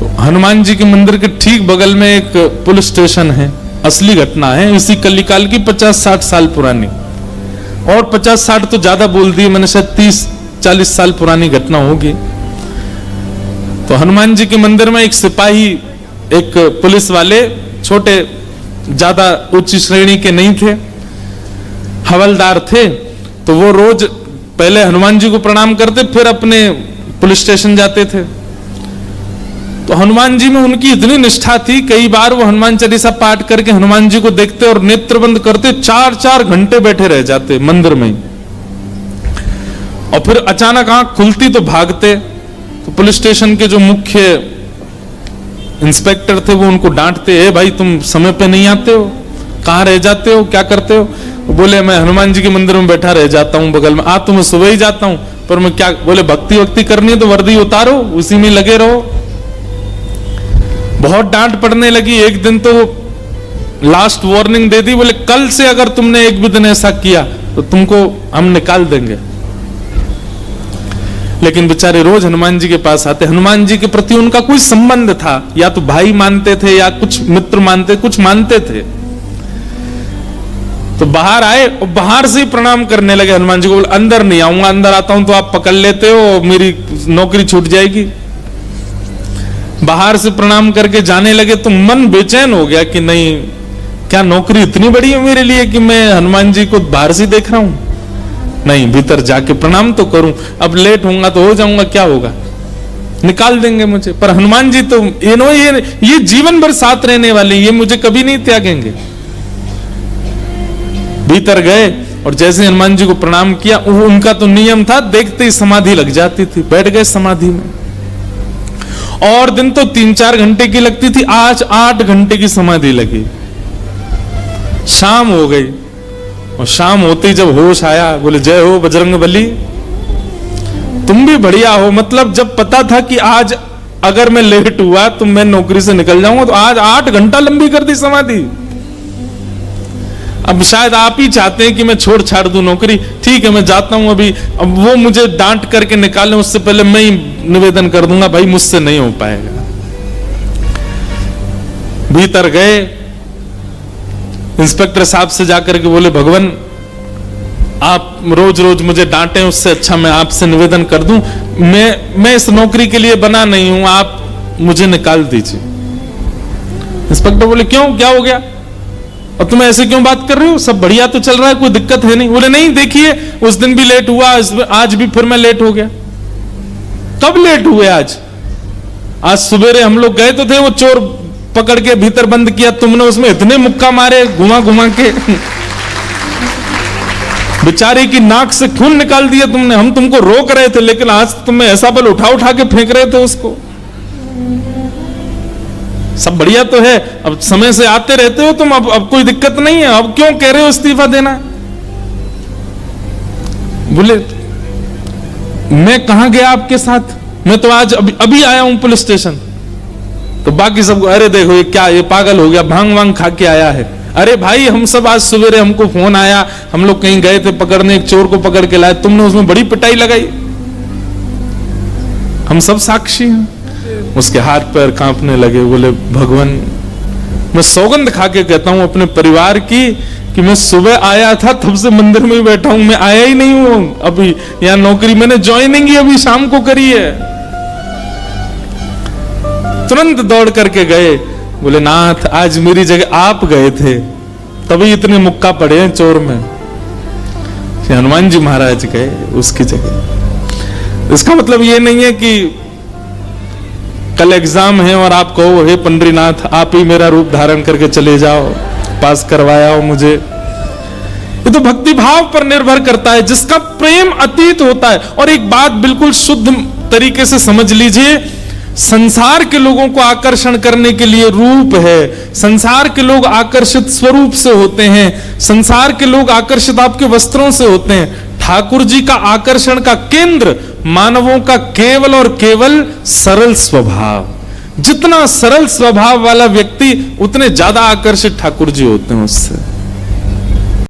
तो हनुमान जी के मंदिर के ठीक बगल में एक पुलिस स्टेशन है, असली घटना है, इसी कलिकाल की 50-60 साल पुरानी, और 50-60 तो ज्यादा बोल दिए मैंने, शायद 30-40 साल पुरानी घटना होगी। तो हनुमान जी के मंदिर में एक सिपाही, एक पुलिस वाले, छोटे, ज्यादा उच्च श्रेणी के नहीं थे, हवलदार थे। तो वो रोज पहले हनुमान जी को प्रणाम करते, फिर अपने पुलिस स्टेशन जाते थे। तो हनुमान जी में उनकी इतनी निष्ठा थी, कई बार वो हनुमान चालीसा पाठ करके हनुमान जी को देखते और नेत्र बंद करते, 4-4 घंटे बैठे रह जाते मंदिर में। और फिर अचानक आंख खुलती तो भागते। तो पुलिस स्टेशन के जो मुख्य इंस्पेक्टर थे वो उनको डांटते, ए भाई तुम समय पे नहीं आते हो, कहां रह जाते हो, क्या करते हो? बोले मैं हनुमान जी के मंदिर में बैठा रह जाता हूं बगल में। तो मैं सुबह ही जाता हूं, पर मैं क्या, बोले भक्ति वक्ति करनी है तो वर्दी उतारो, उसी में लगे रहो। बहुत डांट पड़ने लगी। एक दिन तो लास्ट वार्निंग दे दी, बोले कल से अगर तुमने एक भी दिन ऐसा किया तो तुमको हम निकाल देंगे। लेकिन बेचारे रोज हनुमान जी के पास आते। हनुमान जी के प्रति उनका कोई संबंध था, या तो भाई मानते थे या कुछ मित्र मानते, कुछ मानते थे। तो बाहर आए और बाहर से ही प्रणाम करने लगे हनुमान जी को। बोले अंदर नहीं आऊंगा, अंदर आता हूं तो आप पकड़ लेते हो, मेरी नौकरी छूट जाएगी। बाहर से प्रणाम करके जाने लगे तो मन बेचैन हो गया कि नहीं, क्या नौकरी इतनी बड़ी है मेरे लिए कि मैं हनुमान जी को बाहर से देख रहा हूं? नहीं, भीतर जाके प्रणाम तो करूं। अब लेट होऊंगा तो हो जाऊंगा, क्या होगा, निकाल देंगे मुझे। पर हनुमान जी तो ये जीवन भर साथ रहने वाले, ये मुझे कभी नहीं त्यागेंगे। भीतर गए और जैसे हनुमान जी को प्रणाम किया, उनका तो नियम था, देखते ही समाधि लग जाती थी, बैठ गए समाधि में। और दिन तो 3-4 घंटे की लगती थी, आज 8 घंटे की समाधि लगी। शाम हो गई और शाम होते ही जब होश आया, बोले जय हो बजरंगबली, तुम भी बढ़िया हो। मतलब जब पता था कि आज अगर मैं लेट हुआ तो मैं नौकरी से निकल जाऊंगा, तो आज 8 घंटा लंबी कर दी समाधि। अब शायद आप ही चाहते हैं कि मैं छोड़ छाड़ दूं नौकरी, ठीक है मैं जाता हूं अभी। अब वो मुझे डांट करके निकालें उससे पहले मैं ही निवेदन कर दूंगा, भाई मुझसे नहीं हो पाएगा। भीतर गए, इंस्पेक्टर साहब से जाकर के बोले भगवान आप रोज रोज मुझे डांटें, उससे अच्छा मैं आपसे निवेदन कर दूं, मैं इस नौकरी के लिए बना नहीं हूं, आप मुझे निकाल दीजिए। इंस्पेक्टर बोले क्यों, क्या हो गया, और तुम ऐसे क्यों बात कर रहे हो, सब बढ़िया तो चल रहा है, कोई दिक्कत है नहीं? बोले नहीं, देखिए उस दिन भी लेट हुआ, आज भी फिर मैं लेट हो गया। कब लेट हुए? आज सवेरे हम लोग गए तो थे, वो चोर पकड़ के भीतर बंद किया, तुमने उसमें इतने मुक्का मारे घुमा घुमा के बेचारे की नाक से खून निकाल दिया तुमने। हम तुमको रोक रहे थे, लेकिन आज तुमने ऐसा बल उठा उठा के फेंक रहे थे उसको। सब बढ़िया तो है, अब समय से आते रहते हो तुम, अब कोई दिक्कत नहीं है, अब क्यों कह रहे हो इस्तीफा देना? बोले मैं कहां गया आपके साथ, मैं तो आज अभी आया हूं पुलिस स्टेशन। तो बाकी सब अरे देखो ये क्या, ये पागल हो गया, भांग वांग खा के आया है। अरे भाई हम सब आज सवेरे हमको फोन आया, हम लोग कहीं गए थे पकड़ने, एक चोर को पकड़ के लाए, तुमने उसमें बड़ी पिटाई लगाई, हम सब साक्षी हैं। उसके हाथ पैर कांपने लगे। बोले भगवान मैं सौगंध खा के कहता हूं अपने परिवार की कि मैं सुबह आया था तब से मंदिर में ही बैठा हूं, मैं आया ही नहीं हूं अभी, यहां नौकरी मैंने ज्वाइनिंग ही अभी शाम को करी है। तुरंत दौड़ करके गए, बोले नाथ आज मेरी जगह आप गए थे, तभी इतने मुक्का पड़े हैं चोर में। हनुमान जी महाराज गए उसकी जगह। इसका मतलब ये नहीं है कि कल एग्जाम है और आप कहो हे पंडरीनाथ आप ही मेरा रूप धारण करके चले जाओ, पास करवाया हो मुझे। ये तो भक्ति भाव पर निर्भर करता है, जिसका प्रेम अतीत होता है। और एक बात बिल्कुल शुद्ध तरीके से समझ लीजिए, संसार के लोगों को आकर्षण करने के लिए रूप है, संसार के लोग आकर्षित स्वरूप से होते हैं, संसार के लोग आकर्षित आपके वस्त्रों से होते हैं। ठाकुर जी का आकर्षण का केंद्र मानवों का केवल और केवल सरल स्वभाव। जितना सरल स्वभाव वाला व्यक्ति उतने ज्यादा आकर्षित ठाकुर जी होते हैं उससे।